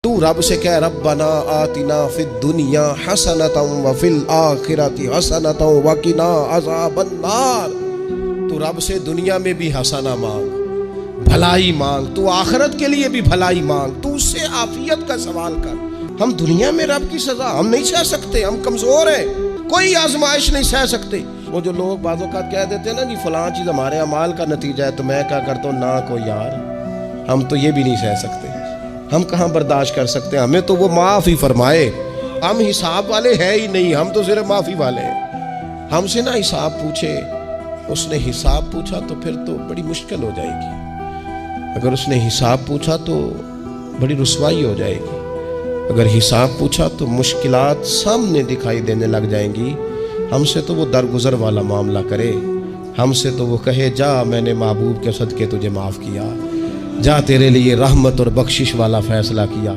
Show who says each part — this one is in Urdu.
Speaker 1: تو رب سے کہہ ربنا آتنا فی الدنیا حسنتا وفی الآخرۃ حسنتا وقنا عذاب النار۔ تو رب سے دنیا میں بھی حسنہ مانگ، بھلائی مانگ، تو آخرت کے لیے بھی بھلائی مانگ، تو اس سے عافیت کا سوال کر۔ ہم دنیا میں رب کی سزا ہم نہیں سہ سکتے، ہم کمزور ہیں، کوئی آزمائش نہیں سہ سکتے۔ وہ جو لوگ بعض اوقات کہہ دیتے ہیں نا جی فلاں چیز ہمارے اعمال کا نتیجہ ہے، تو میں کیا کرتا ہوں نہ کو یار ہم تو یہ بھی نہیں سہ سکتے، ہم کہاں برداشت کر سکتے ہیں، ہمیں تو وہ معاف ہی فرمائے۔ ہم حساب والے ہیں ہی نہیں، ہم تو صرف معافی والے ہیں۔ ہم سے نہ حساب پوچھے، اس نے حساب پوچھا تو پھر تو بڑی مشکل ہو جائے گی۔ اگر اس نے حساب پوچھا تو بڑی رسوائی ہو جائے گی، اگر حساب پوچھا تو مشکلات سامنے دکھائی دینے لگ جائیں گی۔ ہم سے تو وہ درگزر والا معاملہ کرے، ہم سے تو وہ کہے جا میں نے محبوب کے صدقے تجھے معاف کیا، جا تیرے لیے رحمت اور بخشش والا فیصلہ کیا۔